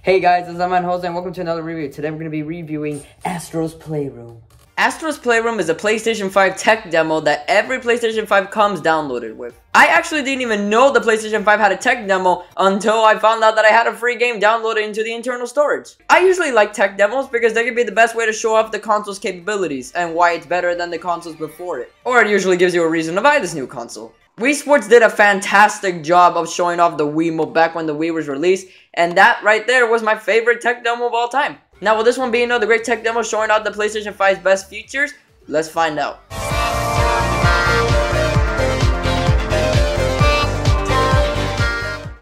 Hey guys, it's man Jose and welcome to another review. Today we're going to be reviewing Astro's Playroom. Astro's Playroom is a PlayStation 5 tech demo that every PlayStation 5 comes downloaded with. I actually didn't even know the PlayStation 5 had a tech demo until I found out that I had a free game downloaded into the internal storage. I usually like tech demos because they can be the best way to show off the console's capabilities and why it's better than the consoles before it. Or it usually gives you a reason to buy this new console. Wii Sports did a fantastic job of showing off the Wiimote back when the Wii was released, and that right there was my favorite tech demo of all time. Now, will this one be another great tech demo showing off the PlayStation 5's best features? Let's find out.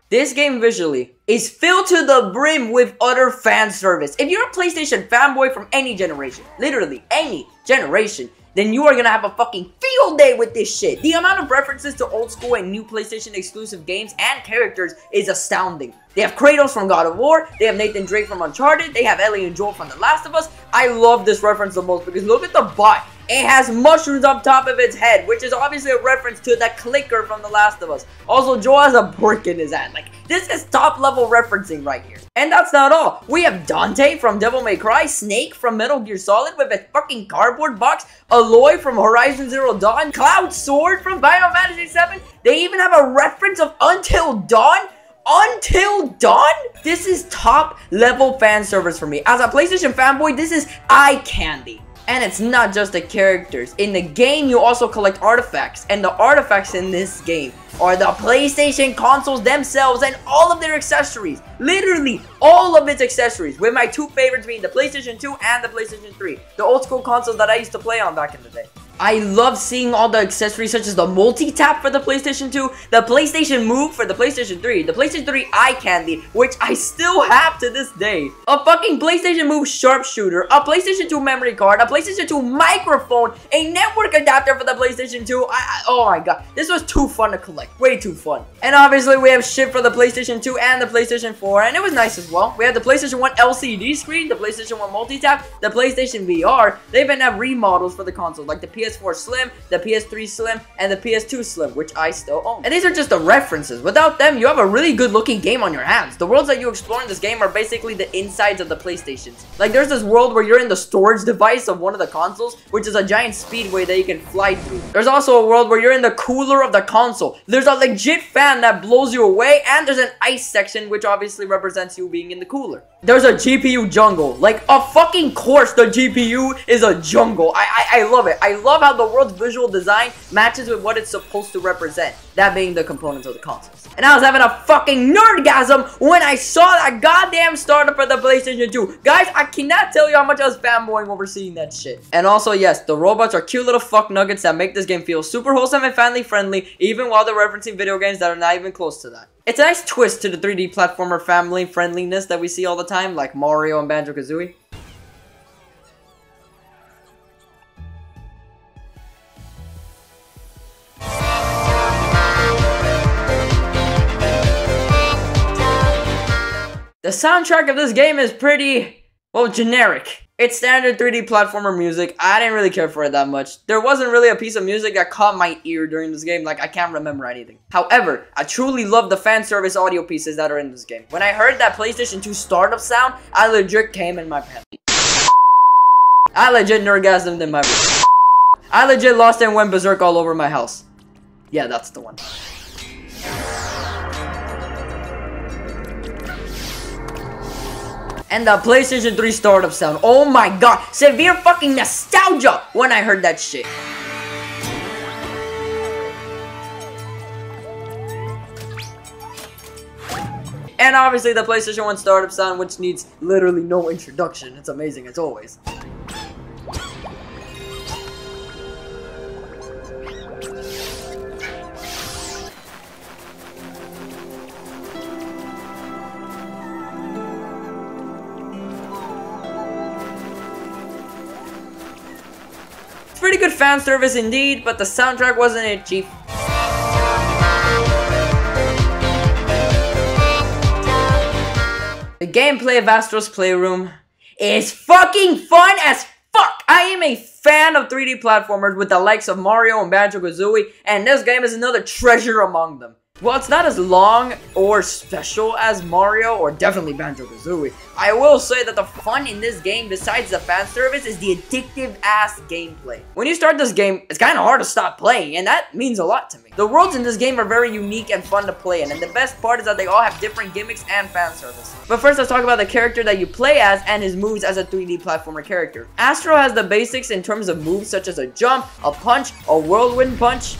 This game visually is filled to the brim with utter fan service. If you're a PlayStation fanboy from any generation, literally any generation, then you are gonna have a fucking field day with this shit. The amount of references to old school and new PlayStation exclusive games and characters is astounding. They have Kratos from God of War, they have Nathan Drake from Uncharted, they have Ellie and Joel from The Last of Us. I love this reference the most because look at the bot. It has mushrooms on top of its head, which is obviously a reference to the clicker from The Last of Us. Also, Joel has a brick in his hand. Like, this is top level referencing right here. And that's not all. We have Dante from Devil May Cry, Snake from Metal Gear Solid with a fucking cardboard box, Aloy from Horizon Zero Dawn, Cloud Sword from Final Fantasy VII. They even have a reference of Until Dawn. Until Dawn? This is top level fan service for me. As a PlayStation fanboy, this is eye candy. And it's not just the characters. In the game, you also collect artifacts. And the artifacts in this game are the PlayStation consoles themselves and all of their accessories. Literally, all of its accessories. With my two favorites being the PlayStation 2 and the PlayStation 3. The old school consoles that I used to play on back in the day. I love seeing all the accessories such as the multi-tap for the PlayStation 2, the PlayStation Move for the PlayStation 3, the PlayStation 3 Eye Candy, which I still have to this day, a fucking PlayStation Move sharpshooter, a PlayStation 2 memory card, a PlayStation 2 microphone, a network adapter for the PlayStation 2. Oh my god, this was too fun to collect, way too fun. And obviously we have shit for the PlayStation 2 and the PlayStation 4, and it was nice as well. We had the PlayStation 1 LCD screen, the PlayStation 1 multi-tap, the PlayStation VR. They even have remodels for the console, like the PS4 Slim, the PS3 Slim, and the PS2 Slim, which I still own. And these are just the references. Without them, you have a really good looking game on your hands. The worlds that you explore in this game are basically the insides of the PlayStations. Like, there's this world where you're in the storage device of one of the consoles, which is a giant speedway that you can fly through. There's also a world where you're in the cooler of the console. There's a legit fan that blows you away, and there's an ice section, which obviously represents you being in the cooler. There's a GPU jungle. Like, a fucking course, the GPU is a jungle. I love it. I love how the world's visual design matches with what it's supposed to represent. That being the components of the consoles. And I was having a fucking nerdgasm when I saw that goddamn startup for the PlayStation 2. Guys, I cannot tell you how much I was fanboying over seeing that shit. And also, yes, the robots are cute little fuck nuggets that make this game feel super wholesome and family friendly, even while they're referencing video games that are not even close to that. It's a nice twist to the 3D platformer family friendliness that we see all the time, like Mario and Banjo-Kazooie. The soundtrack of this game is pretty, well, generic. It's standard 3D platformer music. I didn't really care for it that much. There wasn't really a piece of music that caught my ear during this game. Like, I can't remember anything. However, I truly love the fan service audio pieces that are in this game. When I heard that PlayStation 2 startup sound, I legit came in my pants. I legit nerdgasmed in my room. I legit lost and went berserk all over my house. Yeah, that's the one. And the PlayStation 3 startup sound. Oh my god. Severe fucking nostalgia when I heard that shit. And obviously the PlayStation 1 startup sound, which needs literally no introduction. It's amazing as always. Pretty good fan service indeed, but the soundtrack wasn't it, chief. The gameplay of Astro's Playroom is fucking fun as fuck! I am a fan of 3D platformers with the likes of Mario and Banjo-Kazooie, and this game is another treasure among them. While it's not as long or special as Mario or definitely Banjo-Kazooie, I will say that the fun in this game, besides the fan service, is the addictive ass gameplay. When you start this game, it's kind of hard to stop playing, and that means a lot to me. The worlds in this game are very unique and fun to play in, and the best part is that they all have different gimmicks and fan service. But first, let's talk about the character that you play as and his moves as a 3D platformer character. Astro has the basics in terms of moves such as a jump, a punch, a whirlwind punch,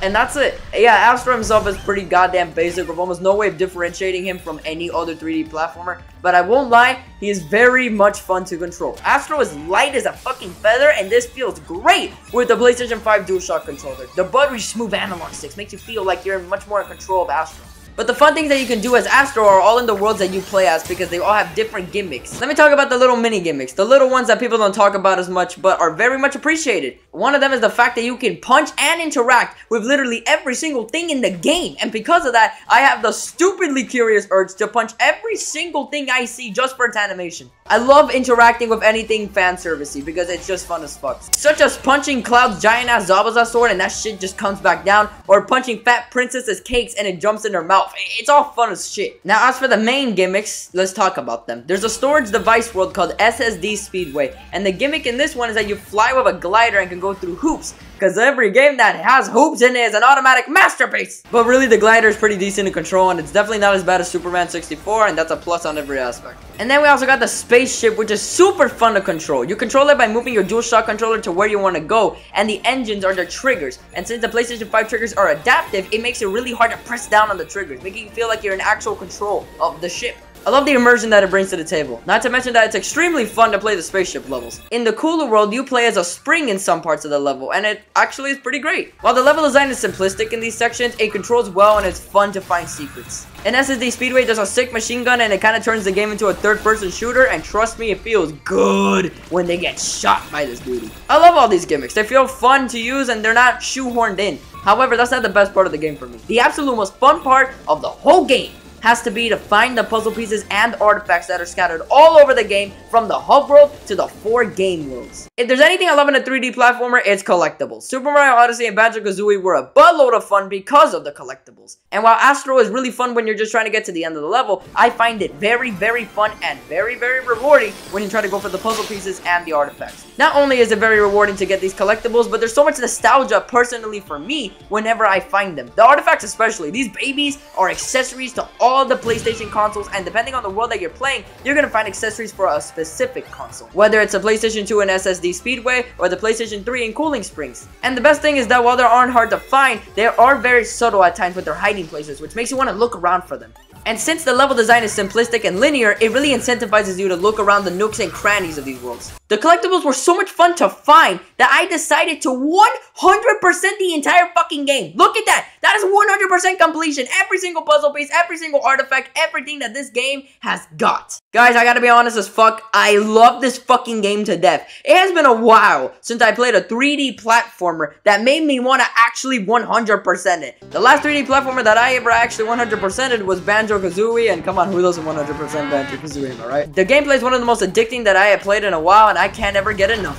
and that's it. Yeah, Astro himself is pretty goddamn basic with almost no way of differentiating him from any other 3D platformer. But I won't lie, he is very much fun to control. Astro is light as a fucking feather, and this feels great with the PlayStation 5 DualShock controller. The buttery smooth analog sticks makes you feel like you're much more in control of Astro. But the fun things that you can do as Astro are all in the worlds that you play as because they all have different gimmicks. Let me talk about the little mini gimmicks. The little ones that people don't talk about as much but are very much appreciated. One of them is the fact that you can punch and interact with literally every single thing in the game. And because of that, I have the stupidly curious urge to punch every single thing I see just for its animation. I love interacting with anything fan servicey because it's just fun as fuck. Such as punching Cloud's giant ass Zabuza sword and that shit just comes back down, or punching Fat Princess's cakes and it jumps in her mouth. It's all fun as shit. Now, as for the main gimmicks, let's talk about them. There's a storage device world called SSD Speedway, and the gimmick in this one is that you fly with a glider and can go through hoops, because every game that has hoops in it is an automatic masterpiece. But really, the glider is pretty decent to control, and it's definitely not as bad as Superman 64, and that's a plus on every aspect. And then we also got the spaceship, which is super fun to control. You control it by moving your DualShock controller to where you want to go, and the engines are the triggers. And since the PlayStation 5 triggers are adaptive, it makes it really hard to press down on the triggers, making you feel like you're in actual control of the ship. I love the immersion that it brings to the table. Not to mention that it's extremely fun to play the spaceship levels. In the cooler world, you play as a spring in some parts of the level, and it actually is pretty great. While the level design is simplistic in these sections, it controls well and it's fun to find secrets. In SSD Speedway, there's a sick machine gun and it kind of turns the game into a third-person shooter, and trust me, it feels good when they get shot by this beauty. I love all these gimmicks. They feel fun to use and they're not shoehorned in. However, that's not the best part of the game for me. The absolute most fun part of the whole game has to be to find the puzzle pieces and artifacts that are scattered all over the game, from the hub world to the 4 game worlds. If there's anything I love in a 3D platformer, it's collectibles. Super Mario Odyssey and Banjo-Kazooie were a buttload of fun because of the collectibles. And while Astro is really fun when you're just trying to get to the end of the level, I find it very, very fun and very, very rewarding when you try to go for the puzzle pieces and the artifacts. Not only is it very rewarding to get these collectibles, but there's so much nostalgia personally for me whenever I find them. The artifacts especially, these babies are accessories to all the PlayStation consoles, and depending on the world that you're playing, you're gonna find accessories for a specific console. Whether it's a PlayStation 2 and SSD Speedway, or the PlayStation 3 and Cooling Springs. And the best thing is that while they aren't hard to find, they are very subtle at times with their hiding places, which makes you want to look around for them. And since the level design is simplistic and linear, it really incentivizes you to look around the nooks and crannies of these worlds. The collectibles were so much fun to find that I decided to 100% the entire fucking game. Look at that. That is 100% completion. Every single puzzle piece, every single artifact, everything that this game has got. Guys, I gotta be honest as fuck, I love this fucking game to death. It has been a while since I played a 3D platformer that made me want to actually 100% it. The last 3D platformer that I ever actually 100%ed was Banjo-Kazooie, and come on, who doesn't 100% Banjo-Kazooie, am I right? The gameplay is one of the most addicting that I have played in a while, and I can't ever get enough.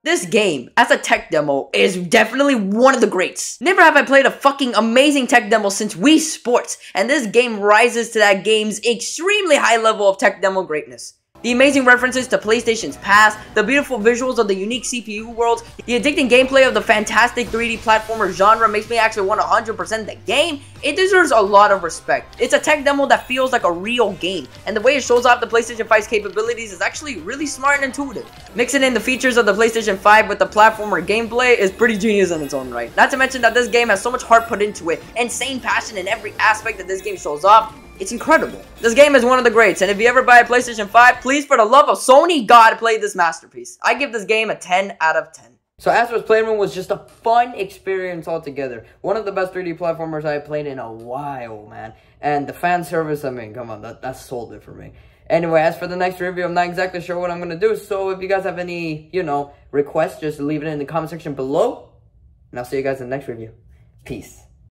This game, as a tech demo, is definitely one of the greats. Never have I played a fucking amazing tech demo since Wii Sports, and this game rises to that game's extremely high level of tech demo greatness. The amazing references to PlayStation's past, the beautiful visuals of the unique CPU worlds, the addicting gameplay of the fantastic 3D platformer genre makes me actually want to 100% the game. It deserves a lot of respect. It's a tech demo that feels like a real game, and the way it shows off the PlayStation 5's capabilities is actually really smart and intuitive. Mixing in the features of the PlayStation 5 with the platformer gameplay is pretty genius in its own right. Not to mention that this game has so much heart put into it, insane passion in every aspect that this game shows off. It's incredible. This game is one of the greats, and if you ever buy a PlayStation 5, please, for the love of Sony God, play this masterpiece. I give this game a 10 out of 10. So Astro's Playroom was just a fun experience altogether. One of the best 3D platformers I played in a while, man. And the fan service, I mean, come on, that sold it for me. Anyway, as for the next review, I'm not exactly sure what I'm going to do. So if you guys have any, requests, just leave it in the comment section below. And I'll see you guys in the next review. Peace.